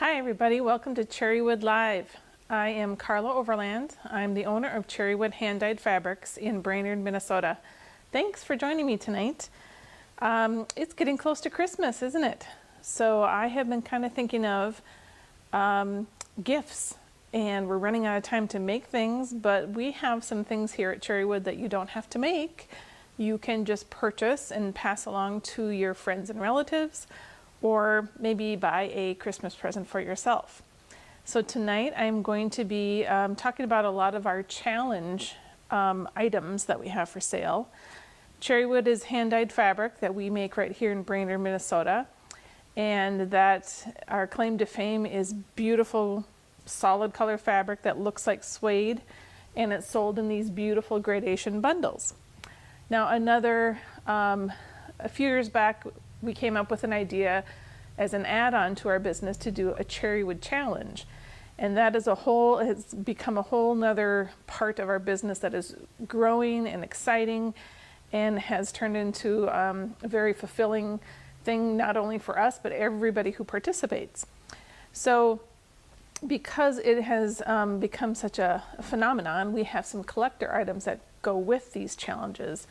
Hi everybody, welcome to Cherrywood Live. I am Carla Overland. I'm the owner of Cherrywood Hand-Dyed Fabrics in Brainerd, Minnesota. Thanks for joining me tonight. It's getting close to Christmas, isn't it? So I have been kind of thinking of gifts, and we're running out of time to make things, but we have some things here at Cherrywood that you don't have to make. You can just purchase and pass along to your friends and relatives, or maybe buy a Christmas present for yourself. So tonight I'm going to be talking about a lot of our challenge items that we have for sale. Cherrywood is hand-dyed fabric that we make right here in Brainerd, Minnesota, and that our claim to fame is beautiful solid color fabric that looks like suede, and it's sold in these beautiful gradation bundles. Now a few years back we came up with an idea as an add-on to our business to do a Cherrywood challenge. And that is has become a whole nother part of our business that is growing and exciting and has turned into a very fulfilling thing, not only for us, but everybody who participates. So because it has become such a phenomenon, we have some collector items that go with these challenges.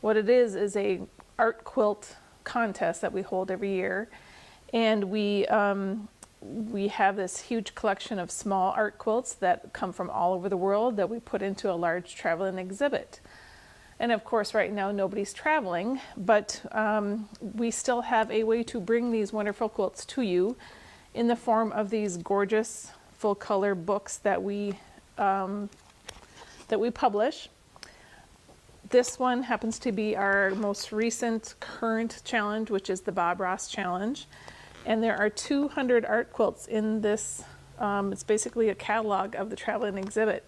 What it is a art quilt contest that we hold every year, and we have this huge collection of small art quilts that come from all over the world that we put into a large traveling exhibit. And of course right now nobody's traveling, but we still have a way to bring these wonderful quilts to you in the form of these gorgeous full color books that we publish. This one happens to be our most recent current challenge, which is the Bob Ross challenge. And there are 200 art quilts in this. It's basically a catalog of the traveling exhibit.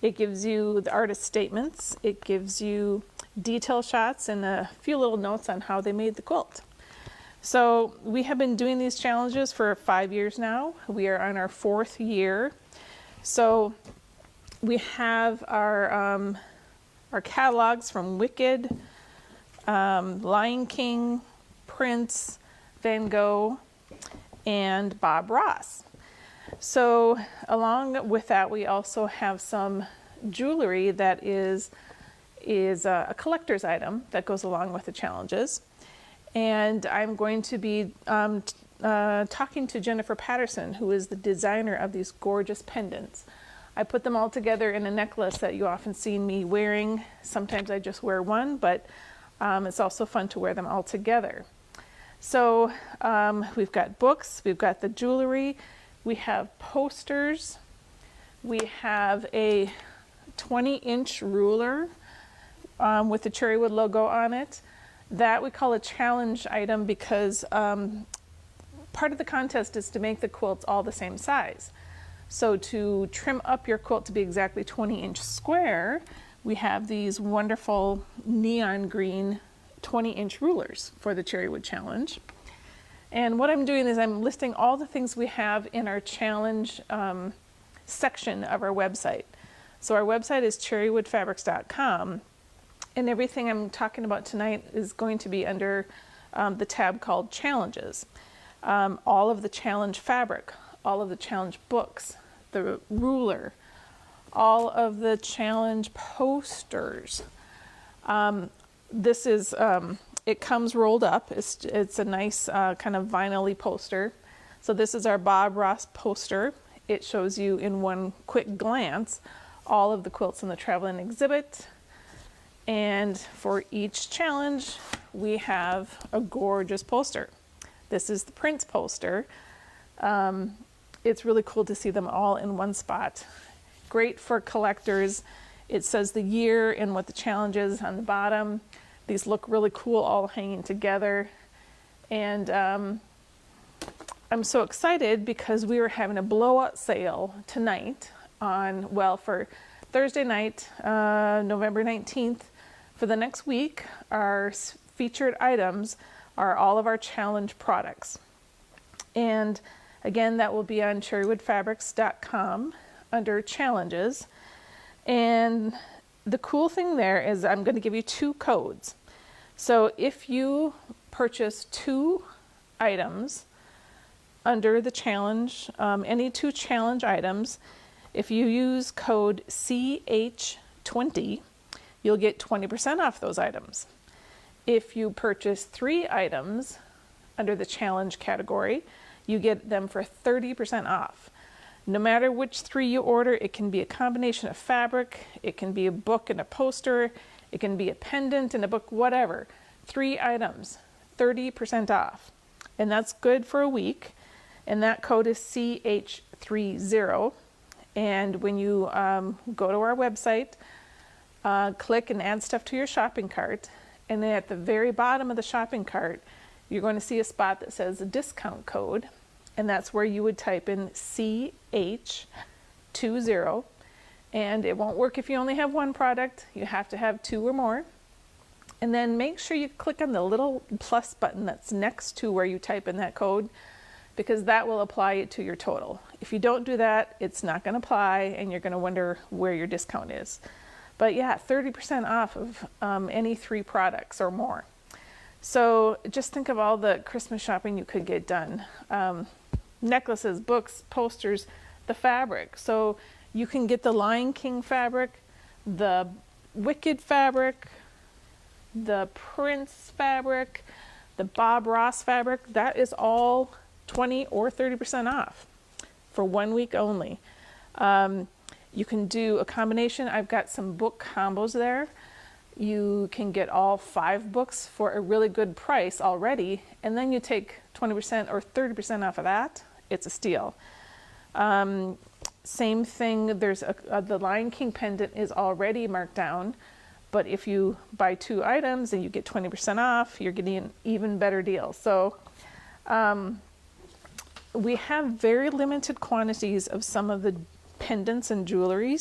It gives you the artist statements, it gives you detail shots, and a few little notes on how they made the quilt. So we have been doing these challenges for 5 years now. We are on our 4th year. So we have our catalogs from Wicked, Lion King, Prince, Van Gogh, and Bob Ross. So along with that, we also have some jewelry that is a collector's item that goes along with the challenges. And I'm going to be talking to Jennifer Patterson, who is the designer of these gorgeous pendants. I put them all together in a necklace that you often see me wearing. Sometimes I just wear one, but it's also fun to wear them all together. So we've got books, we've got the jewelry, we have posters, we have a 20-inch ruler with the Cherrywood logo on it. That we call a challenge item because part of the contest is to make the quilts all the same size. So to trim up your quilt to be exactly 20-inch square, we have these wonderful neon green 20-inch rulers for the Cherrywood challenge. And what I'm doing is I'm listing all the things we have in our challenge section of our website. So our website is cherrywoodfabrics.com, and everything I'm talking about tonight is going to be under the tab called Challenges. All of the challenge fabric, all of the challenge books, the ruler, all of the challenge posters. This is, it comes rolled up. It's a nice kind of vinyl-y poster. So this is our Bob Ross poster. It shows you in one quick glance all of the quilts in the traveling exhibit. And for each challenge, we have a gorgeous poster. This is the Prince poster. It's really cool to see them all in one spot. Great for collectors. It says the year and what the challenge is on the bottom. These look really cool all hanging together. And I'm so excited because we are having a blowout sale tonight for Thursday night, November 19th. For the next week, our featured items are all of our challenge products. And again, that will be on cherrywoodfabrics.com under challenges. And the cool thing there is I'm going to give you 2 codes. So if you purchase 2 items under the challenge, any 2 challenge items, if you use code CH20, you'll get 20% off those items. If you purchase 3 items under the challenge category, you get them for 30% off. No matter which 3 you order, it can be a combination of fabric, it can be a book and a poster, it can be a pendant and a book, whatever. 3 items, 30% off. And that's good for a week. And that code is CH30. And when you go to our website, click and add stuff to your shopping cart, and then at the very bottom of the shopping cart, you're going to see a spot that says a discount code, and that's where you would type in CH20, and it won't work if you only have 1 product. You have to have 2 or more. And then make sure you click on the little plus button that's next to where you type in that code, because that will apply it to your total. If you don't do that, it's not going to apply, and you're going to wonder where your discount is. But yeah, 30% off of any 3 products or more. So just think of all the Christmas shopping you could get done. Necklaces, books, posters, the fabric. So you can get the Lion King fabric, the Wicked fabric, the Prince fabric, the Bob Ross fabric. That is all 20 or 30% off for 1 week only. You can do a combination. I've got some book combos there. You can get all 5 books for a really good price already, and then you take 20% or 30% off of that. It's a steal. Same thing, there's the Lion King pendant is already marked down, but if you buy 2 items and you get 20% off, you're getting an even better deal. So we have very limited quantities of some of the pendants and jewelry.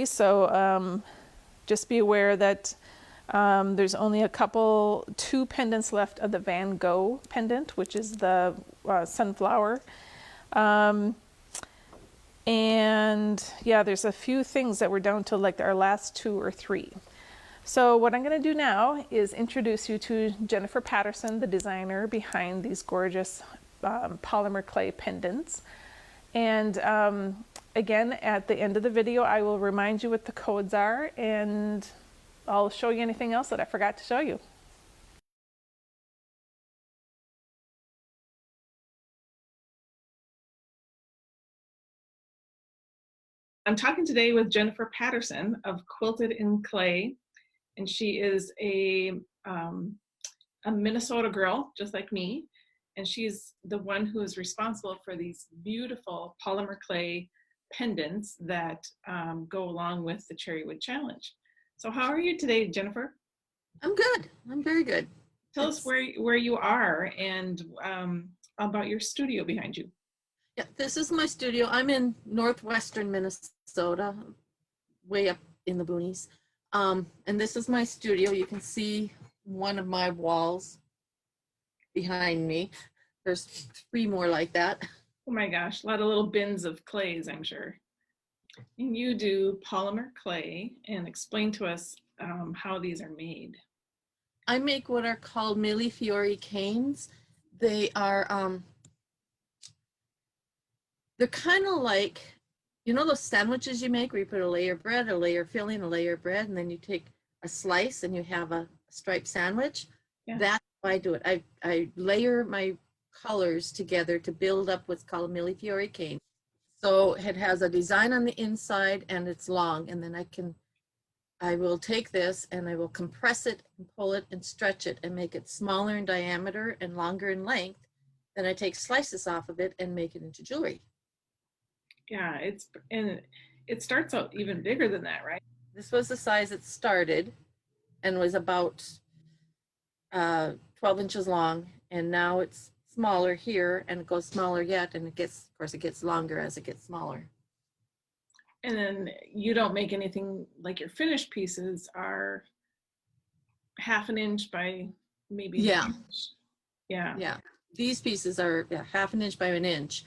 So just be aware that there's only a 2 pendants left of the Van Gogh pendant, which is the sunflower. And yeah, there's a few things that we're down to like our last 2 or 3. So what I'm going to do now is introduce you to Jennifer Patterson, the designer behind these gorgeous polymer clay pendants. And again, at the end of the video, I will remind you what the codes are, and I'll show you anything else that I forgot to show you. I'm talking today with Jennifer Patterson of Quilted in Clay, and she is a Minnesota girl, just like me, and she's the one who is responsible for these beautiful polymer clay pendants that go along with the Cherrywood challenge. So how are you today, Jennifer? I'm good. I'm very good. Tell us where you are and about your studio behind you. Yeah, this is my studio. I'm in northwestern Minnesota, way up in the boonies. And this is my studio. You can see one of my walls behind me. There's 3 more like that. Oh my gosh, a lot of little bins of clays, I'm sure. And you do polymer clay, and explain to us how these are made. I make what are called millefiori canes. They are, they're kind of like, you know those sandwiches you make where you put a layer of bread, a layer of filling, a layer of bread, and then you take a slice and you have a striped sandwich? Yeah. That's how I do it. I layer my colors together to build up what's called a millefiori cane. So it has a design on the inside and it's long, and then I will take this and I will compress it and pull it and stretch it and make it smaller in diameter and longer in length. Then I take slices off of it and make it into jewelry. Yeah, it starts out even bigger than that, right? This was the size it started and was about 12 inches long, and now it's smaller here and it goes smaller yet, and of course it gets longer as it gets smaller. And then you don't make anything like your finished pieces are 1/2 inch by maybe yeah an inch. Yeah, these pieces are 1/2 inch by 1 inch.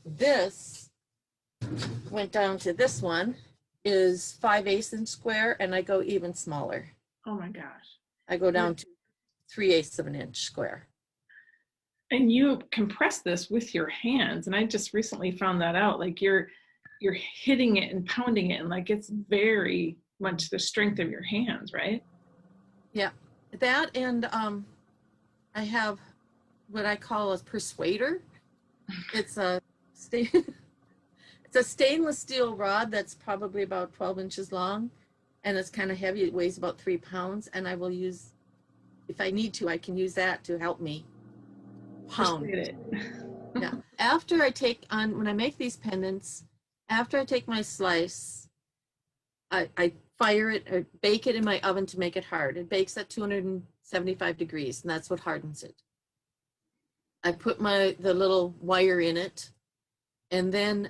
This went down to, this one is 5/8 inch square, and I go even smaller. Oh my gosh. I go down to 3/8 of an inch square. And you compress this with your hands, and I just recently found that out. Like you're hitting it and pounding it, and like it's very much the strength of your hands, right? Yeah, that and I have what I call a persuader. It's a sta- it's a stainless steel rod that's probably about 12 inches long, and it's kind of heavy. It weighs about 3 pounds, and I will use, if I need to, I can use that to help me pound. Persuade it. Yeah. After I take on, when I make these pendants, after I take my slice, I fire it or bake it in my oven to make it hard. It bakes at 275 degrees, and that's what hardens it. I put the little wire in it, and then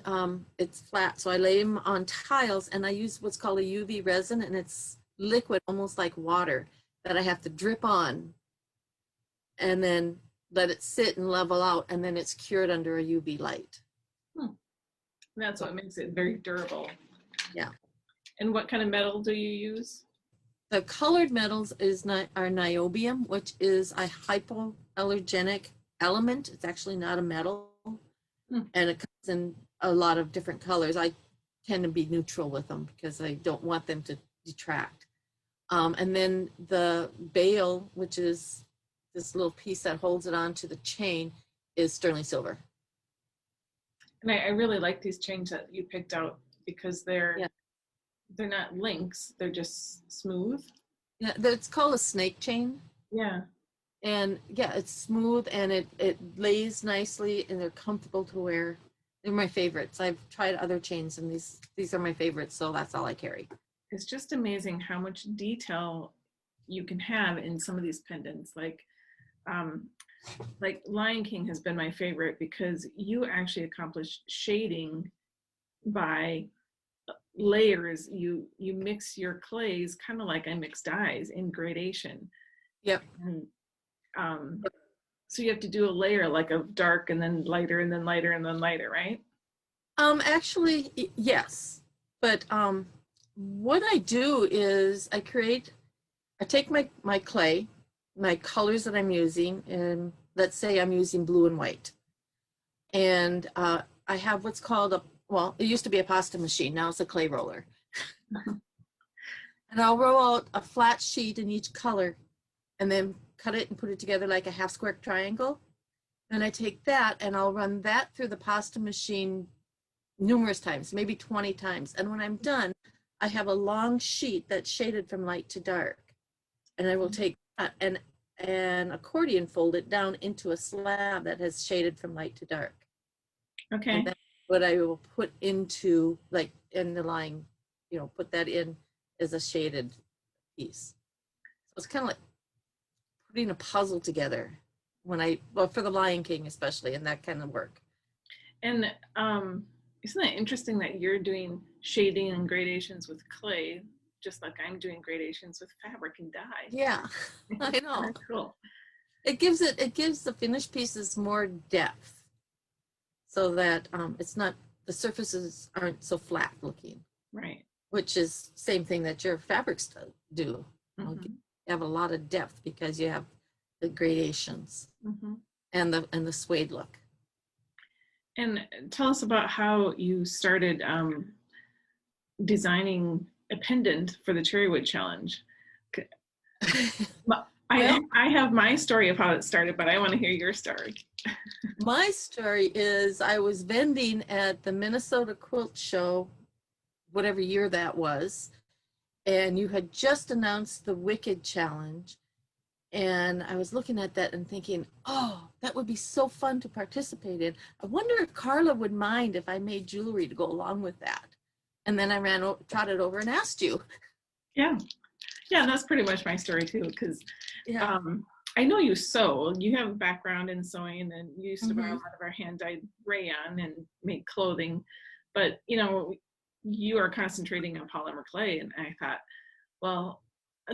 it's flat. So I lay them on tiles, and I use what's called a UV resin, and it's liquid, almost like water, that I have to drip on, and then let it sit and level out, and then it's cured under a UV light. That's what makes it very durable. Yeah. And what kind of metal do you use? The colored metals are niobium, which is a hypoallergenic element. It's actually not a metal, and it comes in a lot of different colors. I tend to be neutral with them because I don't want them to detract. And then the bale, which is this little piece that holds it onto the chain, is sterling silver. And I really like these chains that you picked out because they're Yeah. they're not links, they're just smooth. Yeah, it's called a snake chain. Yeah. And yeah, it's smooth and it lays nicely and they're comfortable to wear. They're my favorites. I've tried other chains and these are my favorites, so that's all I carry. It's just amazing how much detail you can have in some of these pendants. Like Lion King has been my favorite because you actually accomplish shading by layers. You mix your clays kind of like I mix dyes in gradation. Yep. And so you have to do a layer like of dark and then lighter and then lighter and then lighter, right? Actually, yes. But what I do is I take my clay, my colors that I'm using, and let's say I'm using blue and white. And I have what's called well, it used to be a pasta machine. Now it's a clay roller. And I'll roll out a flat sheet in each color and then cut it and put it together like a half square triangle. Then I take that and I'll run that through the pasta machine numerous times, maybe 20 times. And when I'm done, I have a long sheet that's shaded from light to dark. And I will take that and accordion fold it down into a slab that has shaded from light to dark. Okay. And that's what I will put into, like, in the line, put that in as a shaded piece. So it's kind of like putting a puzzle together for the Lion King especially, and that kind of work. And isn't that interesting that you're doing shading and gradations with clay, just like I'm doing gradations with fabric and dye? Yeah, I know. That's cool. It gives the finished pieces more depth, so that the surfaces aren't so flat looking. Right. Which is same thing that your fabrics do. Mm-hmm. You have a lot of depth because you have the gradations and the suede look. And tell us about how you started designing a pendant for the Cherrywood challenge. I have my story of how it started, but I want to hear your story. My story is I was vending at the Minnesota Quilt Show, whatever year that was, and you had just announced the Wicked Challenge. And I was looking at that and thinking, oh, that would be so fun to participate in. I wonder if Carla would mind if I made jewelry to go along with that. And then I trotted over and asked you. Yeah. Yeah, that's pretty much my story too, because Yeah. I know you sew. You have a background in sewing and you used to buy a lot of our hand-dyed rayon and make clothing. But, you are concentrating on polymer clay. And I thought, well,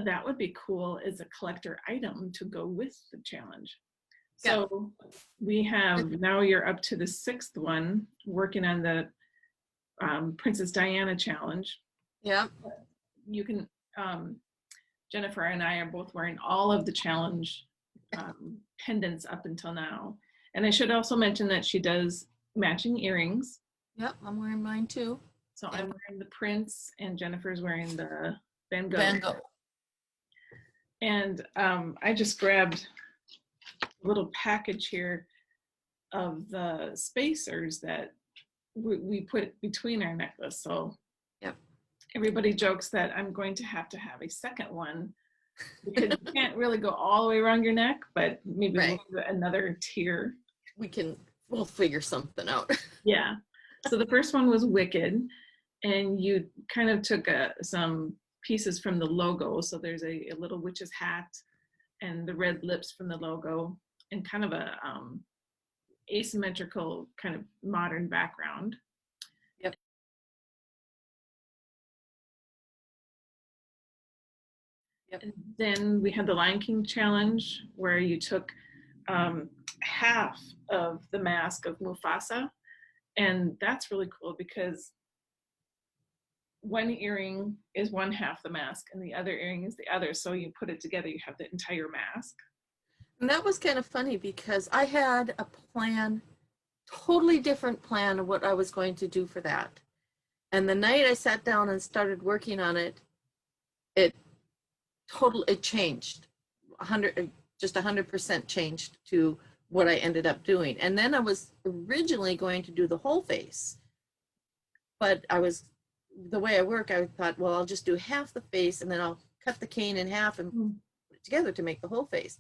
that would be cool as a collector item to go with the challenge. So we have, now you're up to the 6th one, working on the Princess Diana challenge. Yeah. You can, Jennifer and I are both wearing all of the challenge pendants up until now. And I should also mention that she does matching earrings. Yep, I'm wearing mine too. So I'm wearing the Prince and Jennifer's wearing the Van Gogh. Van Gogh. And I just grabbed a little package here of the spacers that we put between our necklace. So yep. Everybody jokes that I'm going to have a second one because you can't really go all the way around your neck, but maybe we'll do another tier. We'll figure something out. Yeah. So the first one was Wicked, and you kind of took some pieces from the logo. So there's a little witch's hat and the red lips from the logo and kind of a asymmetrical kind of modern background. Yep. Yep. And then we had the Lion King challenge where you took half of the mask of Mufasa. And that's really cool because one earring is one half the mask and the other earring is the other. So you put it together, you have the entire mask. And that was kind of funny because I had a plan, totally different plan of what I was going to do for that. And the night I sat down and started working on it, it changed. 100% changed to what I ended up doing. And then I was originally going to do the whole face. But the way I work, I thought, well, I'll just do half the face and then I'll cut the cane in half and put it together to make the whole face.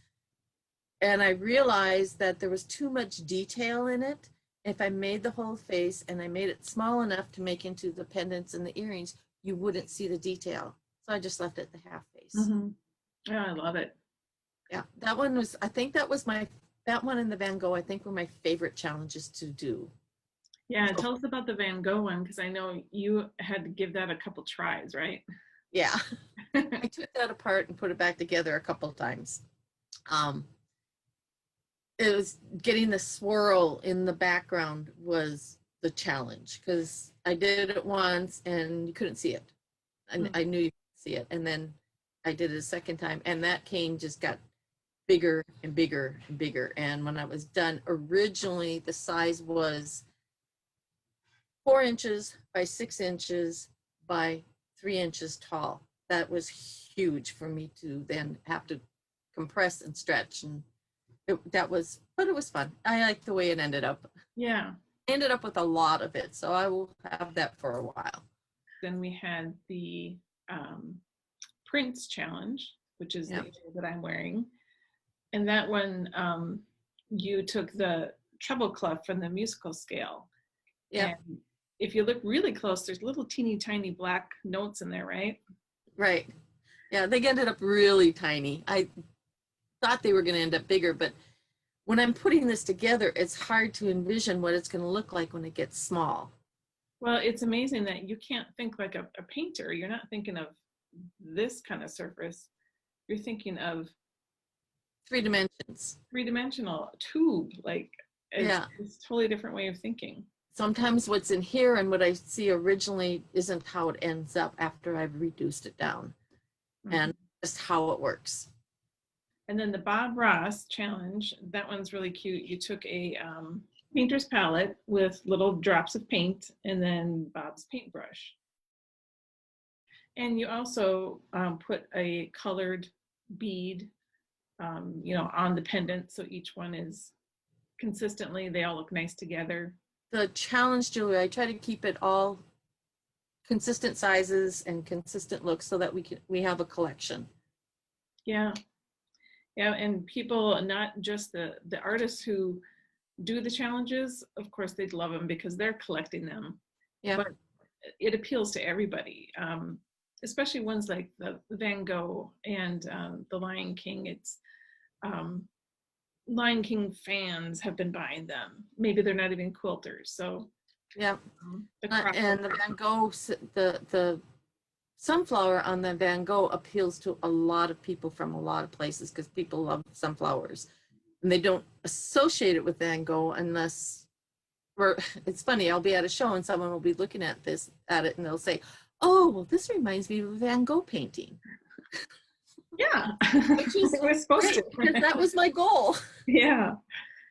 And I realized that there was too much detail in it. If I made the whole face and I made it small enough to make into the pendants and the earrings, you wouldn't see the detail. So I just left it the half face. Mm-hmm. Yeah, I love it. Yeah, that one and the Van Gogh, I think, were my favorite challenges to do. Yeah, tell us about the Van Gogh one, because I know you had to give that a couple tries, right? Yeah, I took that apart and put it back together a couple times. It was getting the swirl in the background was the challenge because I did it once and you couldn't see it. And I knew you could see it. And then I did it a second time and that cane just got bigger and bigger and bigger. And when I was done, originally the size was 4 inches by 6 inches by 3 inches tall. That was huge for me to then have to compress and stretch, and but it was fun. I like the way it ended up. Yeah. I ended up with a lot of it, so I will have that for a while. Then we had the Prince challenge, which is the that I'm wearing. And that one, you took the treble clef from the musical scale. Yeah. And if you look really close, there's little teeny tiny black notes in there, right? Right. Yeah, they ended up really tiny. I thought they were going to end up bigger, but when I'm putting this together, it's hard to envision what it's going to look like when it gets small. Well, it's amazing that you can't think like a painter. You're not thinking of this kind of surface. You're thinking of 3 dimensions. 3-dimensional tube. Like, it's a totally different way of thinking. Sometimes what's in here and what I see originally isn't how it ends up after I've reduced it down, and just how it works. And then the Bob Ross challenge, that one's really cute. You took a painter's palette with little drops of paint and then Bob's paintbrush. And you also put a colored bead, on the pendant. So each one is consistently, they all look nice together. The challenge, Julie, I try to keep it all consistent sizes and consistent looks so that we have a collection. Yeah. Yeah, and people, not just the artists who do the challenges, of course, they'd love them because they're collecting them. Yeah. But it appeals to everybody, especially ones like the Van Gogh and the Lion King. It's Lion King fans have been buying them. Maybe they're not even quilters. So yeah, and the Van Gogh, the sunflower on the Van Gogh appeals to a lot of people from a lot of places because people love sunflowers, and they don't associate it with Van Gogh unless it's funny. I'll be at a show and someone will be looking at it and they'll say, "Oh, well, this reminds me of a Van Gogh painting." Yeah, which is we're supposed to. Because that was my goal. Yeah,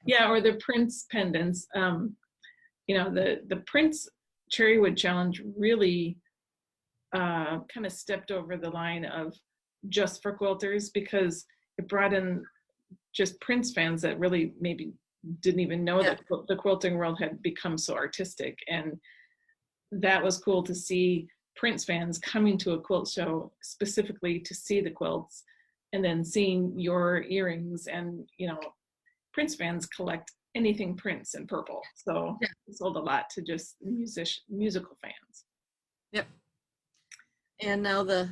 Yeah, or the Prince pendants. The Prince Cherrywood challenge really kind of stepped over the line of just for quilters, because it brought in just Prince fans that really maybe didn't even know Yeah. that the quilting world had become so artistic. And that was cool to see Prince fans coming to a quilt show specifically to see the quilts, and then seeing your earrings. And Prince fans collect anything Prince in purple, so Yeah. it sold a lot to just musical fans. Yep. And now the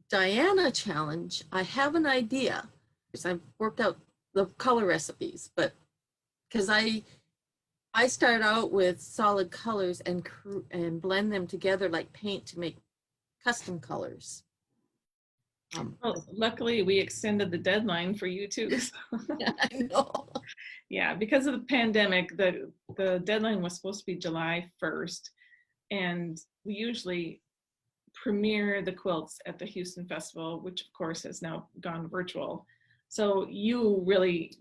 Diana challenge, I have an idea. I've worked out the color recipes, but because I start out with solid colors and blend them together like paint to make custom colors. Well, luckily we extended the deadline for you too. So. I know. Yeah, because of the pandemic, the deadline was supposed to be July 1st, and we usually premiere the quilts at the Houston Festival, which of course has now gone virtual. So you really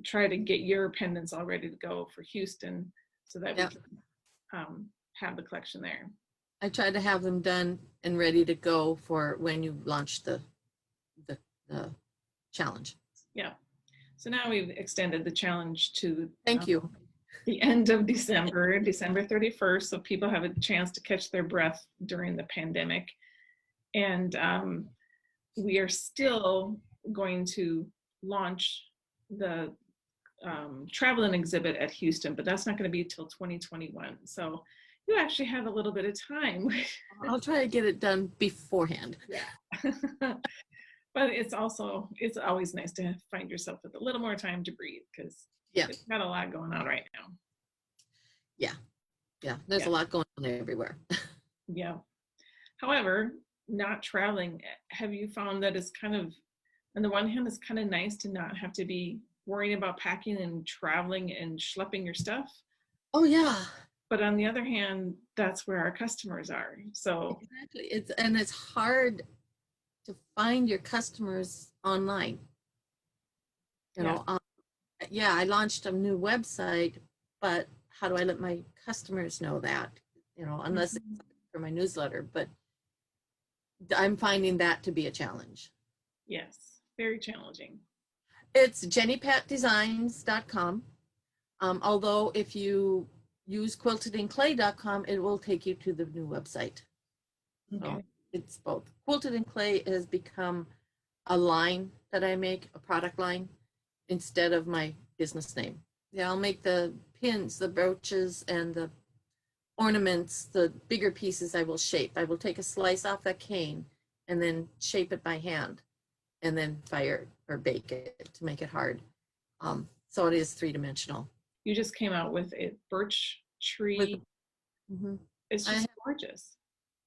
try to get your pendants all ready to go for Houston, so that we can have the collection there. I tried to have them done and ready to go for when you launch the challenge. Yeah. So now we've extended the challenge to Thank you. The end of December 31st, so people have a chance to catch their breath during the pandemic. And we are still going to launch the traveling exhibit at Houston, but that's not going to be till 2021. So you actually have a little bit of time. I'll try to get it done beforehand. Yeah. But it's always nice to find yourself with a little more time to breathe, because it's got a lot going on right now. Yeah, there's a lot going on everywhere. Yeah. However, not traveling, have you found that it's kind of, on the one hand, it's kind of nice to not have to be worrying about packing and traveling and schlepping your stuff? Oh yeah. But on the other hand, that's where our customers are. So exactly, it's hard to find your customers online. I launched a new website, but how do I let my customers know that? Unless it's for my newsletter, but I'm finding that to be a challenge. Yes, very challenging. It's jennypatdesigns.com. Although if you use quiltedandclay.com, it will take you to the new website. Okay. So it's both. Quilted and Clay has become a line that I make, a product line, instead of my business name. Yeah, I'll make the pins, the brooches, and the ornaments. The bigger pieces I will shape. I will take a slice off that cane and then shape it by hand, and then fire or bake it to make it hard. So it is three-dimensional. You just came out with a birch tree. It's just gorgeous.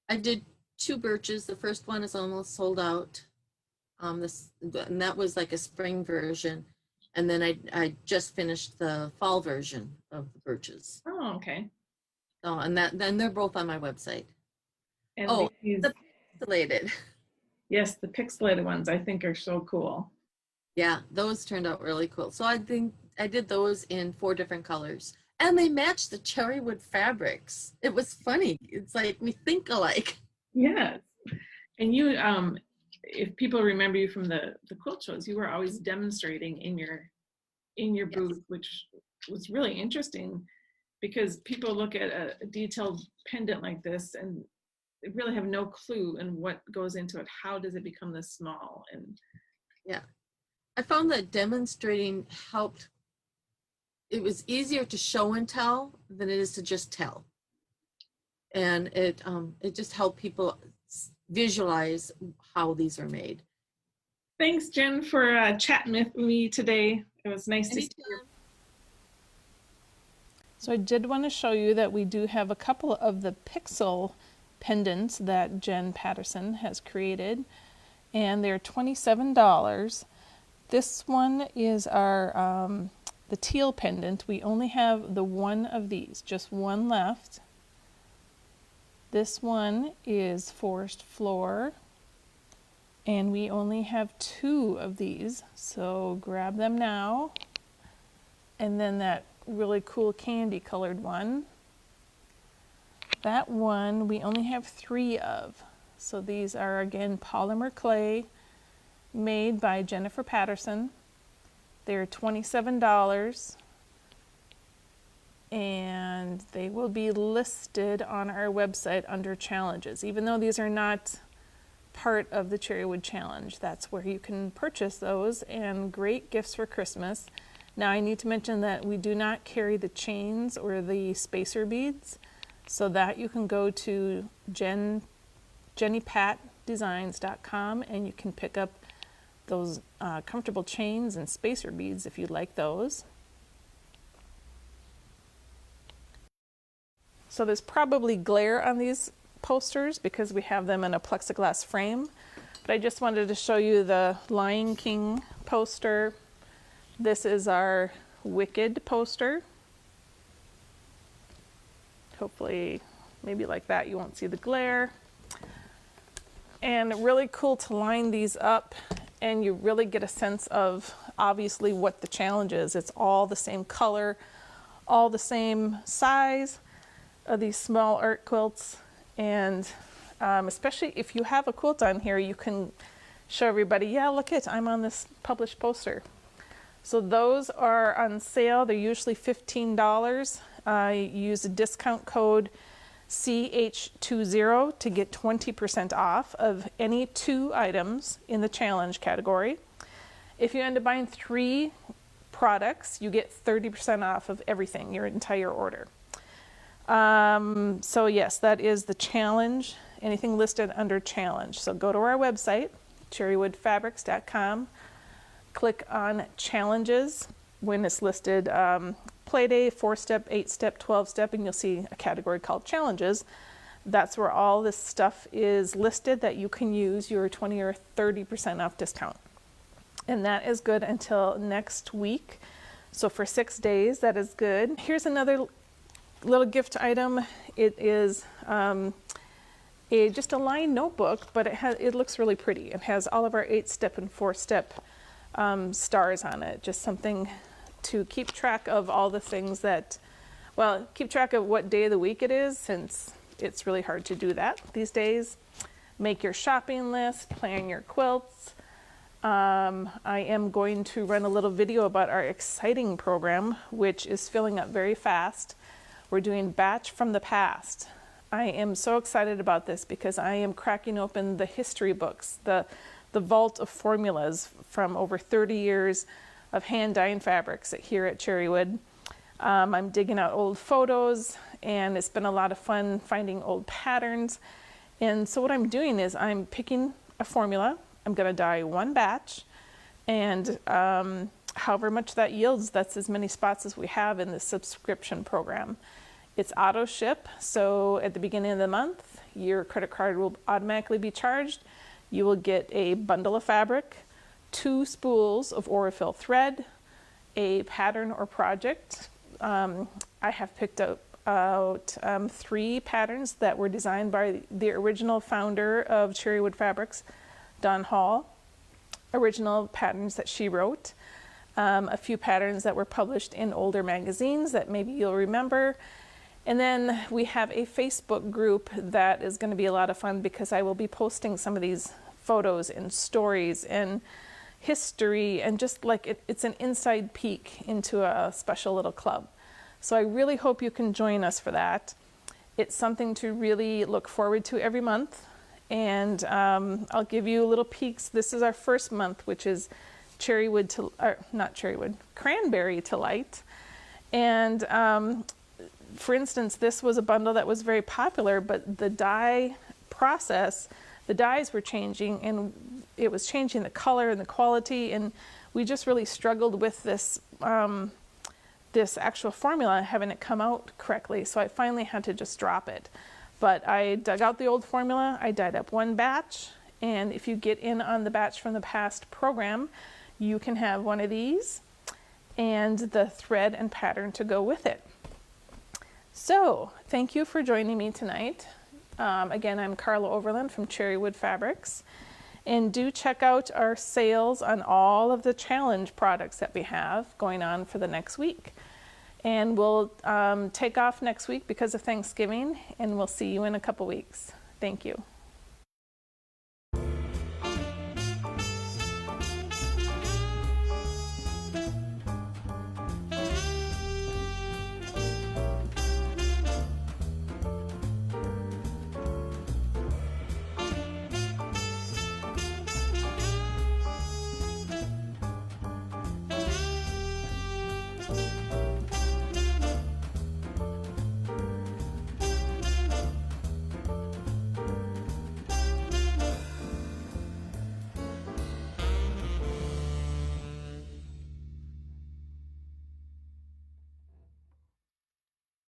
I did 2 birches. The first one is almost sold out. And that was like a spring version. And then I just finished the fall version of the birches. Oh, okay. So, and then they're both on my website. And the pixelated. Yes, the pixelated ones I think are so cool. Yeah, those turned out really cool. So I think I did those in 4 different colors. And they matched the Cherrywood fabrics. It was funny. It's like we think alike. Yes. And you, if people remember you from the quilt shows, you were always demonstrating in your booth, which was really interesting, because people look at a detailed pendant like this and they really have no clue in what goes into it. How does it become this small? And yeah, I found that demonstrating helped. It was easier to show and tell than it is to just tell. And it just helped people visualize how these are made. Thanks, Jen, for chatting with me today. It was nice to see you. So I did want to show you that we do have a couple of the pixel pendants that Jen Patterson has created, and they're $27. This one is our the teal pendant. We only have the one of these, just one left. This one is forest floor, and we only have 2 of these, so grab them now. And then that really cool candy colored one. That one we only have 3 of. So these are again Polymer Clay, made by Jennifer Patterson. They're $27 and they will be listed on our website under challenges. Even though these are not part of the Cherrywood challenge, that's where you can purchase those, and great gifts for Christmas. Now I need to mention that we do not carry the chains or the spacer beads, so that you can go to jennypatdesigns.com and you can pick up those comfortable chains and spacer beads if you'd like those. So there's probably glare on these posters because we have them in a plexiglass frame, but I just wanted to show you the Lion King poster. This is our Wicked poster. Hopefully, maybe like that, you won't see the glare. And really cool to line these up, and you really get a sense of obviously what the challenge is. It's all the same color, all the same size of these small art quilts. And especially if you have a quilt on here, you can show everybody, yeah, look it, I'm on this published poster. So those are on sale. They're usually $15. Use a discount code CH20 to get 20% off of any 2 items in the challenge category. If you end up buying 3 products, you get 30% off of everything, your entire order. So yes, that is the challenge, anything listed under challenge. So go to our website, cherrywoodfabrics.com, click on challenges when it's listed, Playday, 4-step, 8-step, 12-step, and you'll see a category called challenges. That's where all this stuff is listed that you can use your 20 or 30% off discount. And that is good until next week. So for 6 days, that is good. Here's another little gift item. It is just a lined notebook, but it looks really pretty. It has all of our 8-step and 4-step stars on it. Just something to keep track of all the things that, well, keep track of what day of the week it is, since it's really hard to do that these days. Make your shopping list, plan your quilts. I am going to run a little video about our exciting program, which is filling up very fast. We're doing Batch from the Past. I am so excited about this because I am cracking open the history books, the vault of formulas from over 30 years of hand dyeing fabrics here at Cherrywood. I'm digging out old photos, and it's been a lot of fun finding old patterns. And so what I'm doing is I'm picking a formula. I'm going to dye 1 batch, and however much that yields, that's as many spots as we have in the subscription program. It's auto ship, so at the beginning of the month, your credit card will automatically be charged. You will get a bundle of fabric, 2 spools of Aurifil thread, a pattern or project. I have picked out 3 patterns that were designed by the original founder of Cherrywood Fabrics, Dawn Hall. Original patterns that she wrote. A few patterns that were published in older magazines that maybe you'll remember. And then we have a Facebook group that is going to be a lot of fun because I will be posting some of these photos and stories and history, and just like it's an inside peek into a special little club. So I really hope you can join us for that. It's something to really look forward to every month. And I'll give you little peeks. This is our first month, which is Cherrywood to, or not Cherrywood, Cranberry to Light. And for instance, this was a bundle that was very popular, but the dye process, the dyes were changing, and it was changing the color and the quality, and we just really struggled with this this actual formula, having it come out correctly. So I finally had to just drop it. But I dug out the old formula, I dyed up 1 batch, and if you get in on the Batch from the Past program, you can have one of these and the thread and pattern to go with it. So thank you for joining me tonight. Again, I'm Carla Overland from Cherrywood Fabrics, And do check out our sales on all of the challenge products that we have going on for the next week. And we'll take off next week because of Thanksgiving, and we'll see you in a couple weeks. Thank you.